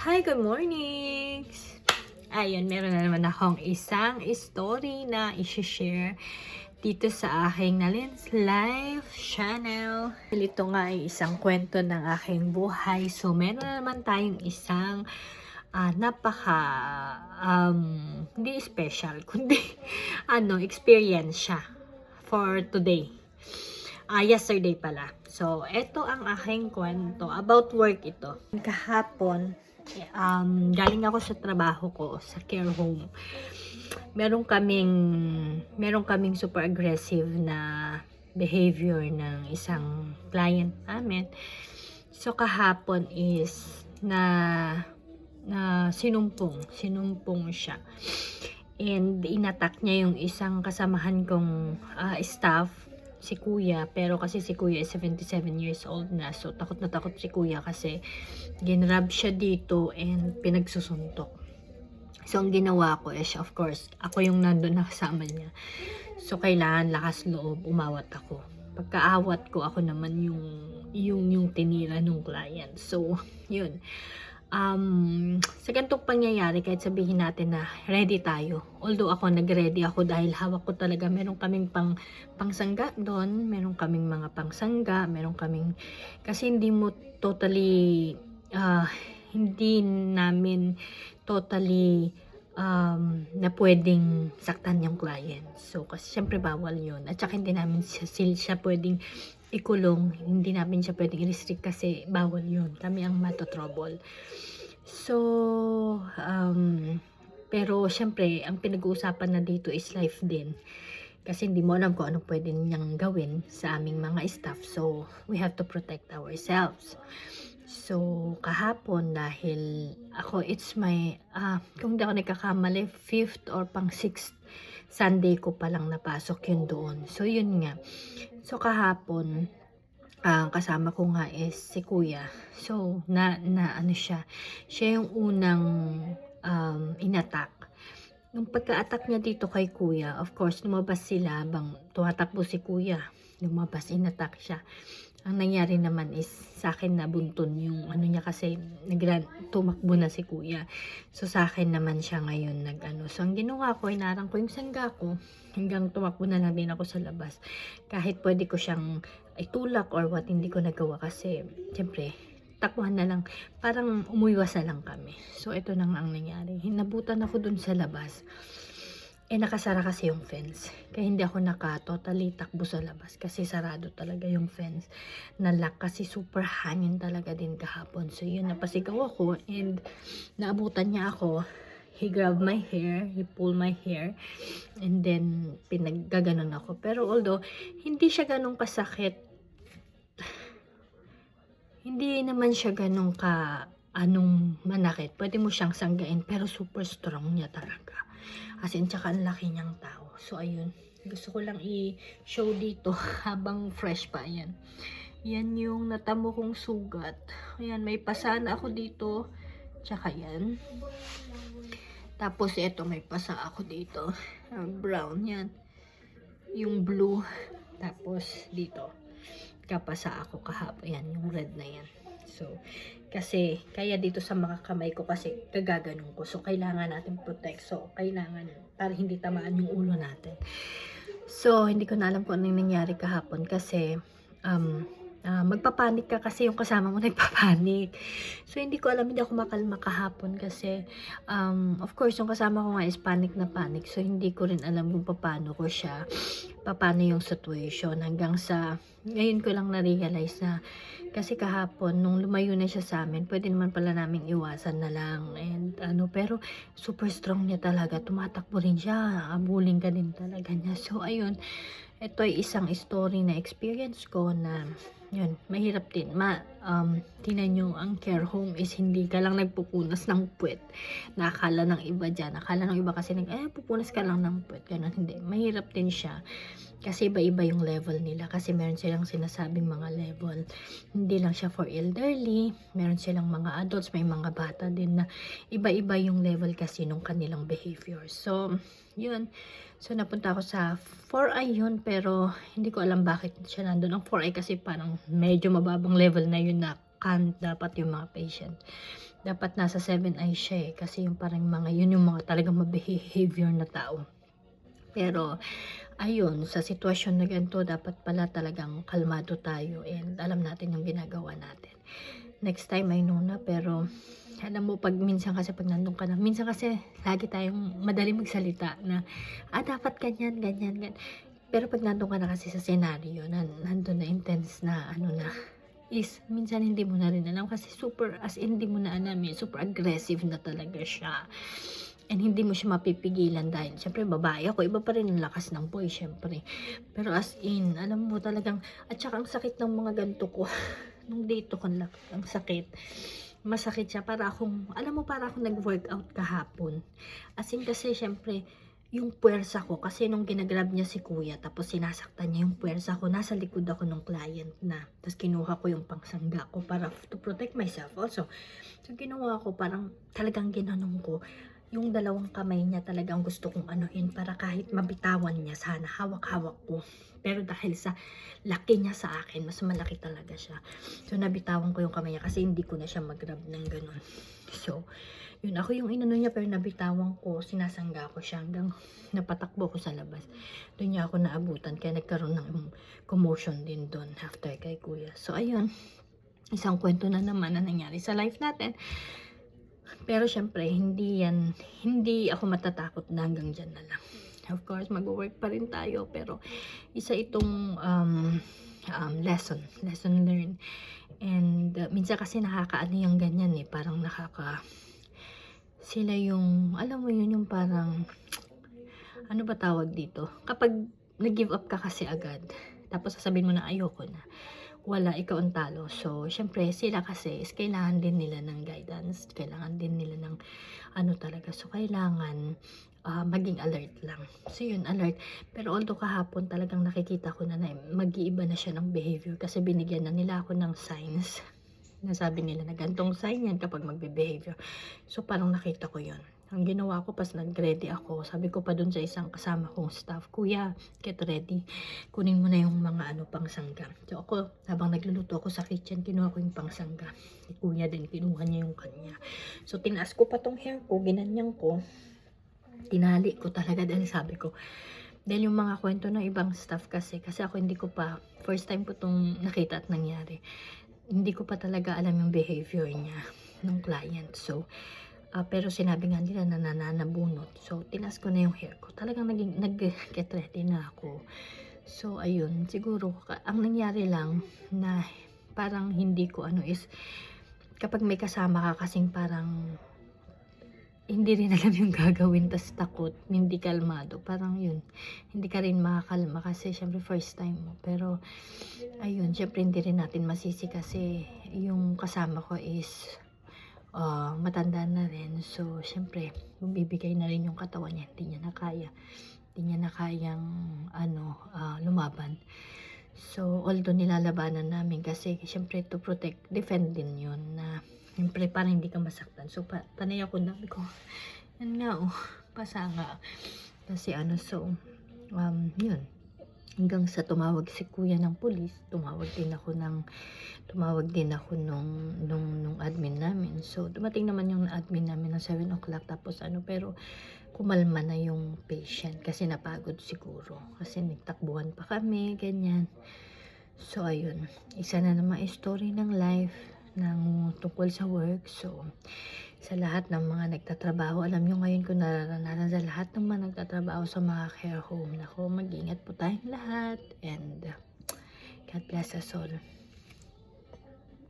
Hi, good morning! Ayun, meron na naman akong isang story na i-share dito sa aking Nalin's Life channel. Ito nga ay isang kwento ng aking buhay. So, meron na naman tayong isang hindi special, kundi experience siya for today. Yesterday pala. So, ito ang aking kwento. About work ito. Kahapon, galing ako sa trabaho ko, sa care home. Meron kaming super aggressive na behavior ng isang client namin. So, kahapon is sinumpong siya. And inattack niya yung isang kasamahan kong staff, si kuya, pero kasi si kuya is 77 years old na, so takot na takot si kuya kasi ginrab siya dito and pinagsusuntok. So ang ginawa ko is, of course, ako yung nandun na kasama niya, so kailangan lakas loob, umawat ako. Pagkaawat ko, ako naman yung tinira ng client. So yun, sa ganitong pangyayari, kahit sabihin natin na ready tayo, although ako nag-ready ako dahil hawak ko talaga, meron kaming pangsangga doon, meron kaming mga pangsangga, meron kaming, kasi hindi namin totally na pwedeng saktan yung client. So kasi syempre bawal yun, at saka hindi namin siya pwedeng ikulong, hindi namin siya pwedeng i-restrict kasi bawal yun, kami ang matotrouble. So pero syempre ang pinag-uusapan na dito is life din, kasi hindi mo alam kung anong pwede niyang gawin sa aming mga staff, so we have to protect ourselves. So kahapon, dahil ako, it's my kung di ako nagkakamali, 5th or pang 6th Sunday ko palang napasok yun doon. So yun nga, so kahapon kasama ko nga is si kuya. So ano siya yung unang inattack. Nung pagka-attack niya dito kay kuya, of course lumabas sila habang tumatakbo si kuya, lumabas, inattack siya. Ang nangyari naman is sa akin nabunton yung niya, kasi tumakbo na si kuya. So sa akin naman siya ngayon So ang ginawa ko, inarang ko yung sangga ko hanggang tumakbo na lang din ako sa labas. Kahit pwede ko siyang itulak or what, hindi ko nagawa kasi siyempre takbuhan na lang, parang umuiwas na lang kami. So ito nang ang nangyari, hinabutan ako dun sa labas. Nakasara kasi yung fence, kaya hindi ako totally takbo sa labas kasi sarado talaga yung fence na lock, kasi super hangin talaga din kahapon. So yun, napasigaw ako and naabutan niya ako. He grabbed my hair, he pulled my hair, and then pinaggaganon ako. Pero although hindi siya ganun kasakit, hindi naman siya ganun manakit, pwede mo siyang sanggain, pero super strong niya talaga. As in, tsaka ang laki niyang tao. So, ayun. Gusto ko lang i-show dito habang fresh pa. Ayan. Yan yung natamo kong sugat. Ayan, may pasana ako dito. Tsaka yan. Tapos, ito, may pasa ako dito. Brown, yan. Yung blue. Tapos, dito. Kapasa ako kahapon. Yan, yung red na yan. So, kasi, kaya dito sa mga kamay ko kasi kagaganon ko. So, kailangan natin protect. So, kailangan para hindi tamaan yung ulo natin. So, hindi ko na alam kung anong nangyari kahapon kasi, magpapanik ka kasi yung kasama mo nagpapanik. So, hindi ko alam, hindi ako makalma kahapon kasi, of course, yung kasama ko nga is panic na panic. So, hindi ko rin alam kung paano yung situation. Hanggang sa, ngayon ko lang na-realize na, kasi kahapon, nung lumayo na siya sa amin, pwede naman pala naming iwasan na lang. And pero super strong niya talaga. Tumatakbo rin siya. Abulin ka din talaga niya. So, ayun. Ito ay isang story na experience ko na, yun, mahirap din. Tinan nyo, ang care home is hindi ka lang nagpupunas ng puwet. Nakakala ng iba dyan. Nakala ng iba kasi pupunas ka lang ng puwet. Ganun, hindi. Mahirap din siya. Kasi iba-iba yung level nila. Kasi meron silang sinasabing mga level. Hindi lang siya for elderly. Meron silang mga adults. May mga bata din na iba-iba yung level kasi nung kanilang behavior. So, yun. So, napunta ako sa 4i yun. Pero, hindi ko alam bakit siya nandun. Ang 4i kasi parang medyo mababang level na yun na dapat yung mga patient. dapat nasa 7 eyes siya eh, kasi yung parang mga, yun yung mga talagang ma-behavior na tao. Pero, ayun, sa sitwasyon na ganito, dapat pala talagang kalmado tayo and alam natin yung ginagawa natin. Next time, I know na, pero alam mo, pag minsan kasi pag nandun ka na, minsan kasi lagi tayong madali magsalita na, dapat ganyan, ganyan, ganyan. Pero pag nandun ka na kasi sa senaryo, nandun na intense na, ano na, is minsan hindi mo na rin alam kasi super, as in, hindi mo na alam eh, super aggressive na talaga siya. And hindi mo siya mapipigilan dahil syempre babae ako, iba pa rin ang lakas ng boy syempre. Pero as in, alam mo talagang, at saka ang sakit ng mga ganito ko, nung date ko, ang sakit. Masakit siya, para akong, alam mo, para akong nag-workout kahapon. As in kasi syempre, yung puwersa ko, kasi nung ginagrab niya si kuya, tapos sinasaktan niya yung puwersa ko, nasa likod ako ng client na. Tapos kinuha ko yung pangsangga ko para to protect myself also. So ginawa ko, parang talagang ginanong ko, yung dalawang kamay niya talagang gusto kong anuhin para kahit mabitawan niya, sana hawak-hawak ko. Pero dahil sa laki niya sa akin, mas malaki talaga siya. So nabitawan ko yung kamay niya kasi hindi ko na siya mag-grab ng ganun. So, yun, ako yung inano niya pero nabitawan ko, sinasangga ko siya hanggang napatakbo ko sa labas. Doon niya ako naabutan kaya nagkaroon ng commotion din doon after kay kuya. So, ayun, isang kwento na naman na nangyari sa life natin. Pero syempre, hindi ako matatakot na hanggang dyan na lang. Of course, mag-work pa rin tayo, pero isa itong lesson learned. And minsan kasi nakakaano yung ganyan eh, parang sila yung, alam mo yun, yung parang, ano ba tawag dito? Kapag nag-give up ka kasi agad, tapos sasabihin mo na ayoko na, wala, ikaw ang talo. So, syempre, sila kasi is kailangan din nila ng guidance, kailangan din nila ng ano talaga. So, kailangan maging alert lang. So, yun, alert. Pero although kahapon talagang nakikita ko na mag-iiba na siya ng behavior kasi binigyan na nila ako ng signs. Nasabi nila na gantong sign yan kapag magbe-behavior. So, parang nakita ko yun. Ang ginawa ko, pas nag-ready ako, sabi ko pa dun sa isang kasama kong staff, kuya, get ready. Kunin mo na yung mga pangsangga. So ako, habang nagluluto ako sa kitchen, kinuha ko yung pangsangga. Si kuya din, kinuha niya yung kanya. So tinaas ko pa tong hair ko, ginanyan ko. Tinali ko talaga dahil sabi ko, dahil yung mga kwento ng ibang staff kasi ako hindi ko pa, first time ko tong nakita at nangyari. Hindi ko pa talaga alam yung behavior niya ng client. So, pero sinabi nga nila na nananabunot. So, tinas ko na yung hair ko. Talagang nag-get ready na ako. So, ayun. Siguro, ang nangyari lang na parang hindi ko is, kapag may kasama ka kasing parang hindi rin alam yung gagawin, tas takot, hindi kalmado. Parang yun, hindi ka rin makakalma kasi syempre first time mo. Pero, ayun, syempre hindi rin natin masisi kasi yung kasama ko is matanda na rin. So, syempre, bibigay na rin yung katawan niya. Hindi niya na kaya. Hindi niya na kayang, lumaban. So, although nilalabanan namin kasi, syempre, to protect, defend din yun na, syempre, parang hindi ka masaktan. So, panay ako na, ko, yan nga, pasa nga. Kasi, so, yun. Hanggang sa tumawag si kuya ng pulis, tumawag din ako nung admin namin. So, dumating naman yung admin namin ng 7 o'clock. Tapos pero kumalma na yung patient kasi napagod siguro. Kasi nagtakbuhan pa kami, ganyan. So, ayun. Isa na naman story ng life tungkol sa work. So, sa lahat ng mga nagtatrabaho, alam nyo ngayon ko nararanasan sa lahat ng mga nagtatrabaho sa mga care home. Nako, mag-ingat po tayong lahat. And God bless us all.